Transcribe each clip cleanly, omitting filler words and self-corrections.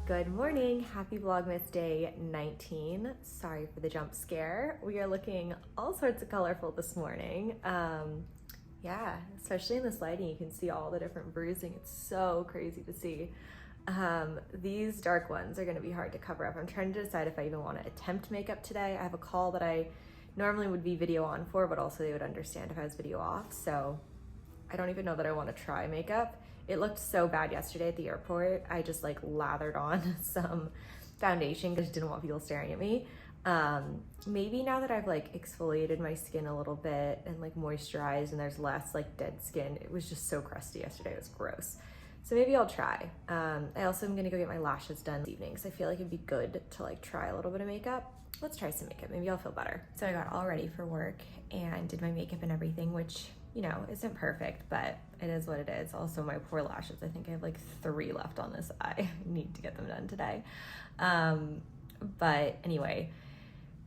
Good morning, happy Vlogmas day 19. Sorry for the jump scare. We are looking all sorts of colorful this morning. Yeah, especially in this lighting, you can see all the different bruising. It's so crazy to see. These dark ones are gonna be hard to cover up. I'm trying to decide if I even wanna attempt makeup today. I have a call that I normally would be video on for, but also they would understand if I was video off. So I don't even know that I wanna try makeup. It looked so bad yesterday at the airport. I just like lathered on some foundation because I didn't want people staring at me. Maybe now that I've like exfoliated my skin a little bit and like moisturized and there's less like dead skin, it was just so crusty yesterday, it was gross. So maybe I'll try. I also am gonna go get my lashes done this evening, so I feel like it'd be good to like try a little bit of makeup. Let's try some makeup, maybe I'll feel better. So I got all ready for work and did my makeup and everything, which, you know, isn't perfect, but it is what it is. Also, my poor lashes, I think I have like 3 left on this eye. I need to get them done today. But anyway,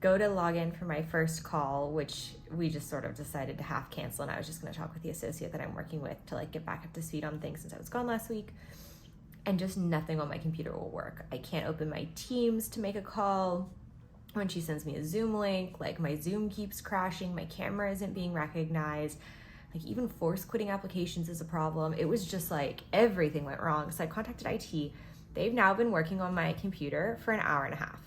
go to log in for my first call, which we just sort of decided to half cancel, and I was just gonna talk with the associate that I'm working with to like get back up to speed on things since I was gone last week, and just nothing on my computer will work. I can't open my Teams to make a call. When she sends me a Zoom link, like my Zoom keeps crashing, my camera isn't being recognized, like even force quitting applications is a problem. It was just like everything went wrong. So I contacted IT. They've now been working on my computer for an hour and a half.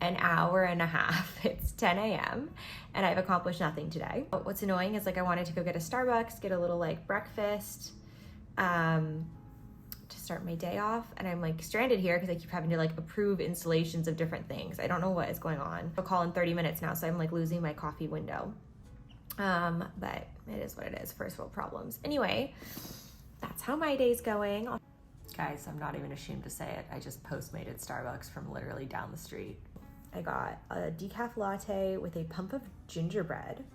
An hour and a half. It's 10 a.m. and I've accomplished nothing today. But what's annoying is like I wanted to go get a Starbucks, get a little like breakfast, to start my day off, and I'm like stranded here because I keep having to like approve installations of different things. I don't know what is going on. I'll call in 30 minutes now, so I'm like losing my coffee window. But it is what it is, first world problems. Anyway, that's how my day's going. Guys, I'm not even ashamed to say it. I just Postmated Starbucks from literally down the street. I got a decaf latte with a pump of gingerbread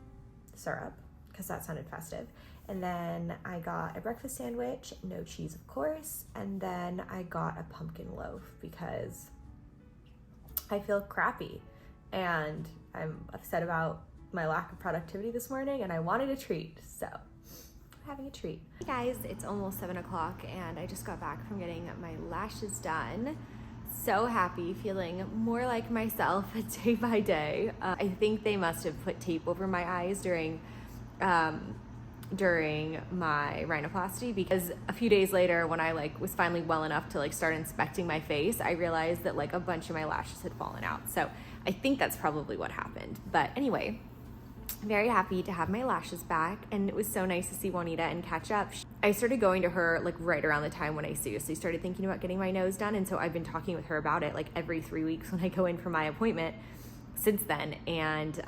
syrup, because that sounded festive. And then I got a breakfast sandwich, no cheese of course, and then I got a pumpkin loaf because I feel crappy and I'm upset about my lack of productivity this morning and I wanted a treat, so I'm having a treat. Hey guys, it's almost 7 o'clock and I just got back from getting my lashes done. So happy, feeling more like myself day by day. I think they must have put tape over my eyes during my rhinoplasty, because a few days later when I like was finally well enough to like start inspecting my face, I realized that like a bunch of my lashes had fallen out. So I think that's probably what happened. But anyway, I'm very happy to have my lashes back, and it was so nice to see Juanita and catch up. I started going to her like right around the time when I seriously started thinking about getting my nose done, and so I've been talking with her about it like every 3 weeks when I go in for my appointment since then, and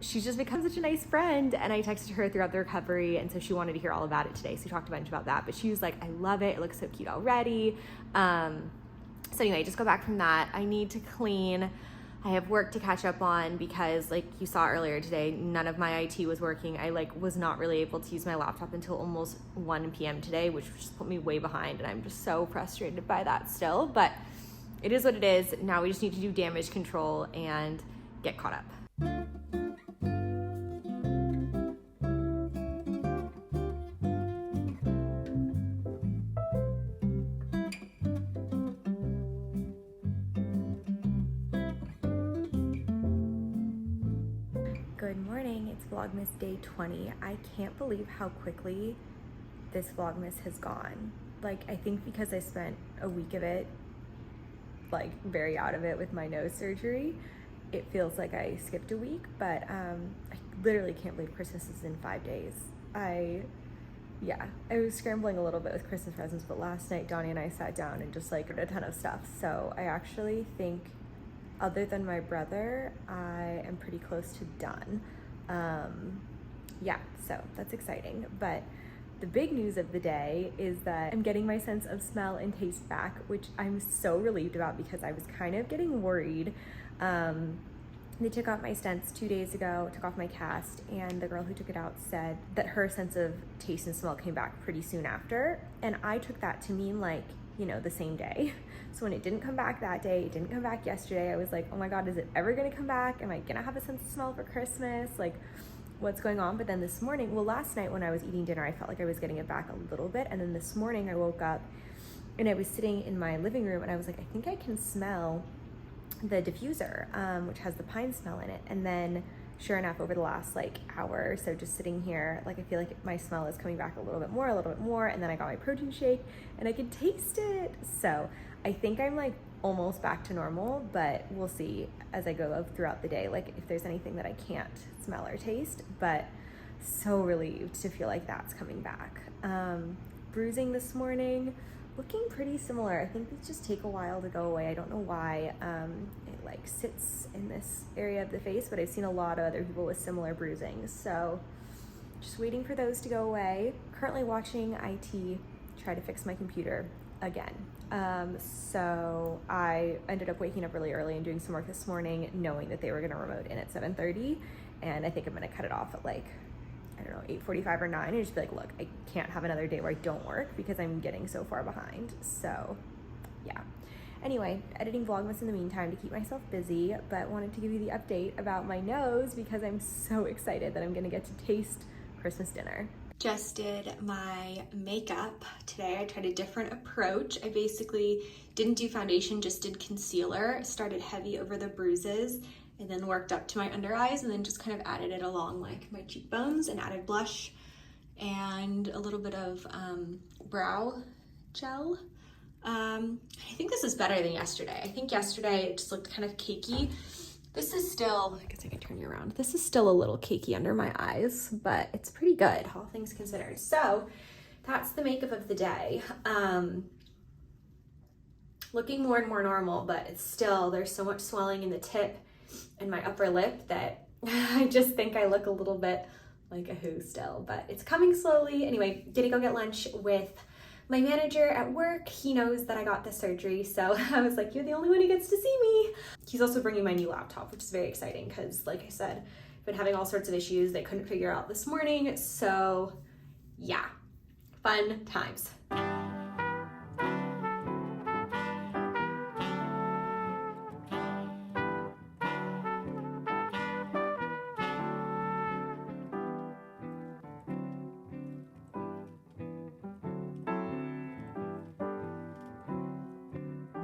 she's just become such a nice friend, and I texted her throughout the recovery, and so she wanted to hear all about it today, so we talked a bunch about that, but she was like, I love it, it looks so cute already. So anyway, just go back from that. I need to clean. I have work to catch up on because like you saw earlier today, none of my IT was working. I like was not really able to use my laptop until almost 1 p.m. today, which just put me way behind, and I'm just so frustrated by that still, but it is what it is. Now we just need to do damage control and get caught up. Good morning, it's Vlogmas day 20. I can't believe how quickly this Vlogmas has gone. Like, I think because I spent a week of it, like very out of it with my nose surgery, it feels like I skipped a week, but I literally can't believe Christmas is in 5 days. I was scrambling a little bit with Christmas presents, but last night Donnie and I sat down and just like did a ton of stuff. So I actually think, other than my brother, I am pretty close to done. So that's exciting. But the big news of the day is that I'm getting my sense of smell and taste back, which I'm so relieved about because I was kind of getting worried. They took out my stents 2 days ago, took off my cast, and the girl who took it out said that her sense of taste and smell came back pretty soon after. And I took that to mean like, you know, the same day. So when it didn't come back that day, it didn't come back yesterday, I was like, oh my God, is it ever gonna come back? Am I gonna have a sense of smell for Christmas? Like, what's going on? But then this morning, well, last night when I was eating dinner, I felt like I was getting it back a little bit. And then this morning I woke up and I was sitting in my living room and I was like, I think I can smell the diffuser, which has the pine smell in it. And then sure enough, over the last like hour or so just sitting here, like I feel like my smell is coming back a little bit more, and then I got my protein shake and I could taste it. So I think I'm like almost back to normal, but we'll see as I go throughout the day, like if there's anything that I can't smell or taste. But so relieved to feel like that's coming back. Bruising this morning, looking pretty similar. I think these just take a while to go away. I don't know why. It like sits in this area of the face, but I've seen a lot of other people with similar bruising. So just waiting for those to go away. Currently watching IT try to fix my computer again. So I ended up waking up really early and doing some work this morning, knowing that they were gonna remote in at 7:30. And I think I'm gonna cut it off at like, I don't know, 8:45 or 9, and just be like, look, I can't have another day where I don't work because I'm getting so far behind. So yeah. Anyway, editing Vlogmas in the meantime to keep myself busy, but wanted to give you the update about my nose because I'm so excited that I'm gonna get to taste Christmas dinner. Just did my makeup today. I tried a different approach. I basically didn't do foundation, just did concealer. Started heavy over the bruises and then worked up to my under eyes and then just kind of added it along like my cheekbones and added blush and a little bit of brow gel. I think this is better than yesterday. I think yesterday it just looked kind of cakey. This is still, I guess I can turn you around. This is still a little cakey under my eyes, but it's pretty good, all things considered. So that's the makeup of the day. Looking more and more normal, but it's still, there's so much swelling in the tip and my upper lip that I just think I look a little bit like a who still, but it's coming slowly. Anyway, gonna go get lunch with my manager at work. He knows that I got this surgery, so I was like, you're the only one who gets to see me. He's also bringing my new laptop, which is very exciting because, like I said, I've been having all sorts of issues they couldn't figure out this morning. So yeah, fun times.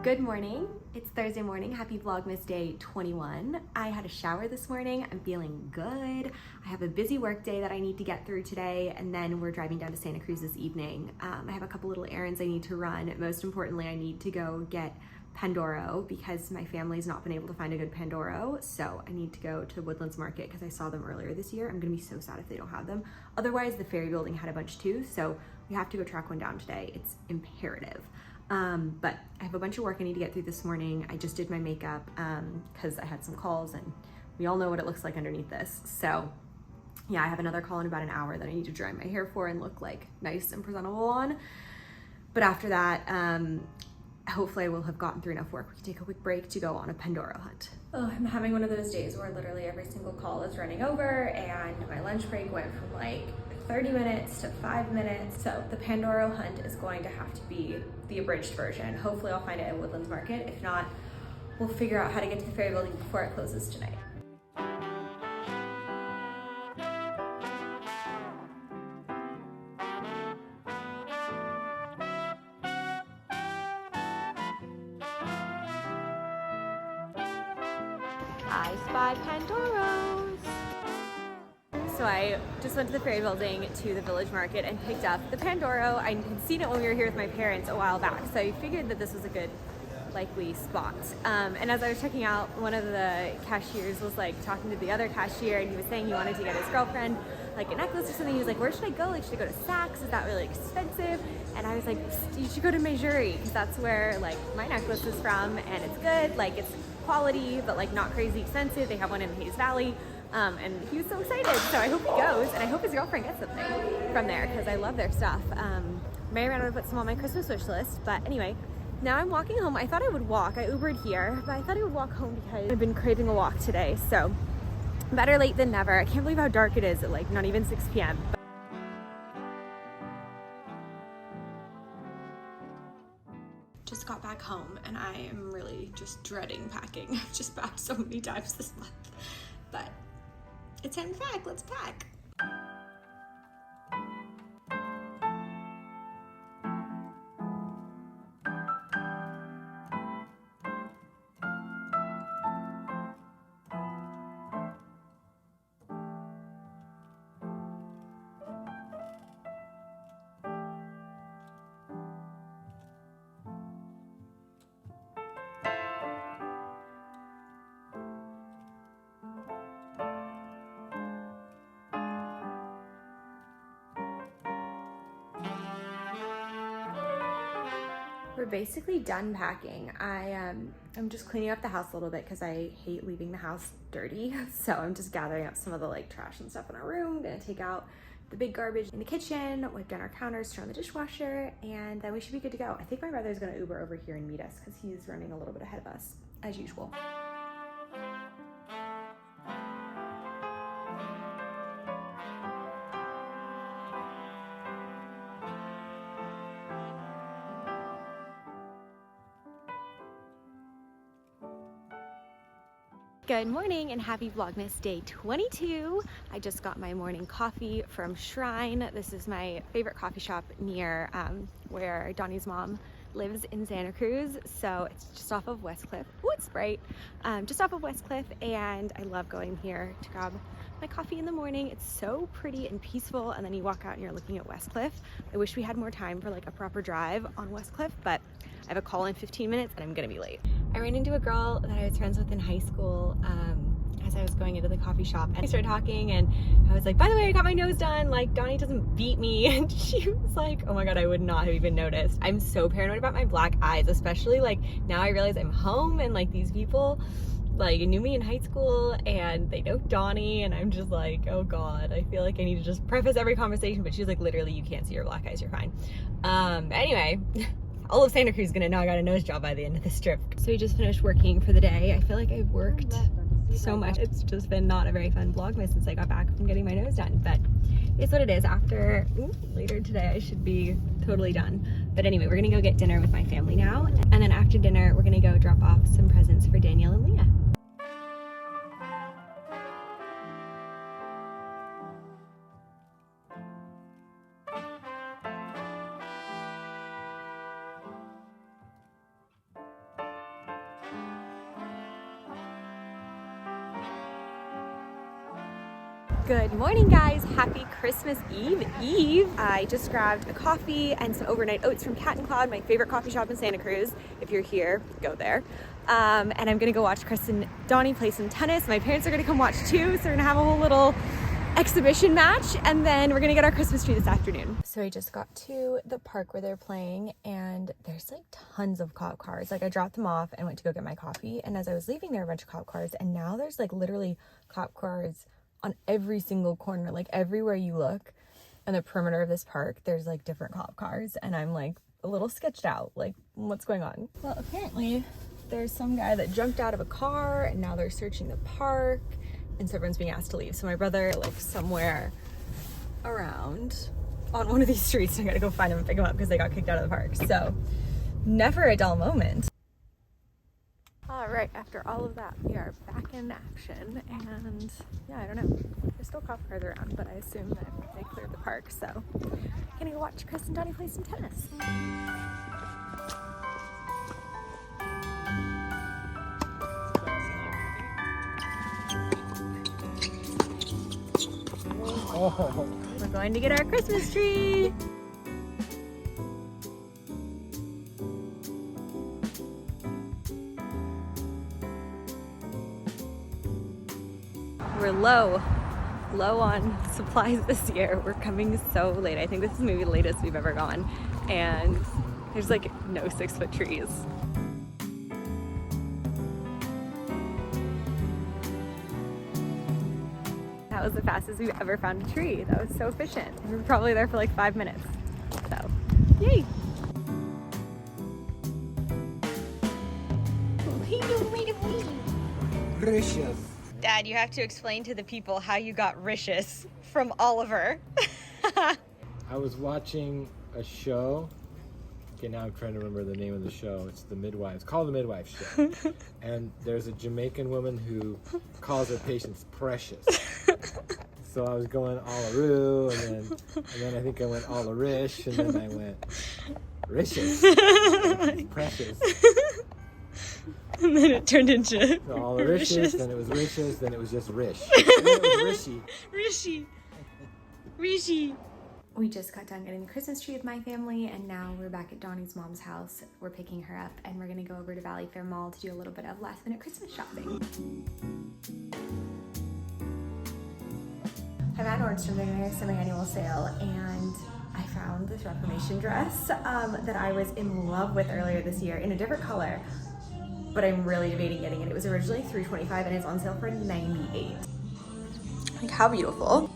Good morning. It's Thursday morning. Happy Vlogmas Day 21. I had a shower this morning. I'm feeling good. I have a busy work day that I need to get through today, and then we're driving down to Santa Cruz this evening. I have a couple little errands I need to run. Most importantly, I need to go get Pandoro because my family's not been able to find a good Pandoro. So I need to go to the Woodlands Market because I saw them earlier this year. I'm gonna be so sad if they don't have them. Otherwise, the Ferry Building had a bunch too. So we have to go track one down today. It's imperative. But I have a bunch of work I need to get through this morning. I just did my makeup because I had some calls and we all know what it looks like underneath this. So yeah, I have another call in about an hour that I need to dry my hair for and look like nice and presentable on. But after that, hopefully I will have gotten through enough work. We can take a quick break to go on a Pandoro hunt. Oh, I'm having one of those days where literally every single call is running over and my lunch break went from like 30 minutes to 5 minutes. So the Pandoro hunt is going to have to be the abridged version. Hopefully I'll find it at Woodlands Market. If not, we'll figure out how to get to the Ferry Building before it closes tonight. I spy Pandoros. So I just went to the Ferry Building to the Village Market and picked up the Pandoro. I had seen it when we were here with my parents a while back, so I figured that this was a good, likely spot. And as I was checking out, one of the cashiers was like talking to the other cashier, and he was saying he wanted to get his girlfriend like a necklace or something. He was like, where should I go? Like, should I go to Saks? Is that really expensive? And I was like, you should go to Mejuri, because that's where like my necklace is from, and it's good. Like, it's quality, but like not crazy expensive. They have one in Hayes Valley. And he was so excited, so I hope he goes, and I hope his girlfriend gets something from there, because I love their stuff. May ran out to put some on my Christmas wish list, but anyway, now I'm walking home. I thought I would walk. I Ubered here, but I thought I would walk home because I've been craving a walk today, so better late than never. I can't believe how dark it is at like not even 6 p.m. Just got back home, and I am really just dreading packing. I've just packed so many times this month, but it's time to pack. Let's pack. We're basically done packing. I'm just cleaning up the house a little bit because I hate leaving the house dirty. So I'm just gathering up some of the like trash and stuff in our room. Gonna take out the big garbage in the kitchen, wipe down our counters, turn on the dishwasher, and then we should be good to go. I think my brother's gonna Uber over here and meet us because he's running a little bit ahead of us, as usual. Good morning and happy Vlogmas day 22. I just got my morning coffee from Shrine. This is my favorite coffee shop near where Donnie's mom lives in Santa Cruz. So it's just off of Westcliff. Oh, it's bright. Just off of Westcliff, and I love going here to grab my coffee in the morning. It's so pretty and peaceful, and then you walk out and you're looking at Westcliff. I wish we had more time for like a proper drive on Westcliff, but I have a call in 15 minutes and I'm gonna be late. I ran into a girl that I was friends with in high school as I was going into the coffee shop, and I started talking and I was like, by the way, I got my nose done, like Donnie doesn't beat me. And she was like, oh my God, I would not have even noticed. I'm so paranoid about my black eyes, especially like now I realize I'm home and like these people like knew me in high school and they know Donnie, and I'm just like, oh God, I feel like I need to just preface every conversation. But she's like, literally, you can't see your black eyes, you're fine. Anyway, all of Santa Cruz is gonna know I got a nose job by the end of this trip. So we just finished working for the day. I feel like I've worked so much. It's just been not a very fun Vlogmas since I got back from getting my nose done, but it's what it is. After later today I should be totally done. But anyway, we're gonna go get dinner with my family now, and then after dinner we're gonna go drop off some presents for Danielle and Leah. Good morning, guys. Happy Christmas Eve. I just grabbed a coffee and some overnight oats from Cat and Cloud, my favorite coffee shop in Santa Cruz. If you're here, go there. And I'm gonna go watch Chris and Donnie play some tennis. My parents are gonna come watch too, so we're gonna have a whole little exhibition match, and then we're gonna get our Christmas tree this afternoon. So I just got to the park where they're playing, and there's like tons of cop cars. Like I dropped them off and went to go get my coffee, and as I was leaving there were a bunch of cop cars, and now there's like literally cop cars on every single corner. Like everywhere you look in the perimeter of this park, there's like different cop cars, and I'm like a little sketched out, like what's going on? Well, apparently there's some guy that jumped out of a car and now they're searching the park, and so everyone's being asked to leave. So my brother like somewhere around on one of these streets, and I gotta go find him and pick him up because they got kicked out of the park. So never a dull moment. All right, after all of that, we are back in action, and yeah, I don't know. There's still cop cars around, but I assume that they cleared the park, so I'm gonna go watch Chris and Donnie play some tennis. Oh. We're going to get our Christmas tree. We're low on supplies this year. We're coming so late. I think this is maybe the latest we've ever gone, and there's like no 6-foot trees. That was the fastest we've ever found a tree. That was so efficient. We were probably there for like 5 minutes. So, yay! Precious. Dad, you have to explain to the people how you got Ricious from Oliver. I was watching a show. Okay, now I'm trying to remember the name of the show. It's The Midwives. It's called The Midwives Show. And there's a Jamaican woman who calls her patients precious. So I was going Olaroo, and then I think I went Olarish, and then I went Ricious. Precious. And then it turned into So Olaricious, then it was Ricious, then it was just Rish. And then it was Rishy. Rishi. We just got done getting the Christmas tree with my family, and now we're back at Donnie's mom's house. We're picking her up, and we're gonna go over to Valley Fair Mall to do a little bit of last minute Christmas shopping. I'm at Nordstrom, they're doing a semi-annual sale, and I found this Reformation dress that I was in love with earlier this year in a different color, but I'm really debating getting it. It was originally $325 and it's on sale for $98. Like, how beautiful.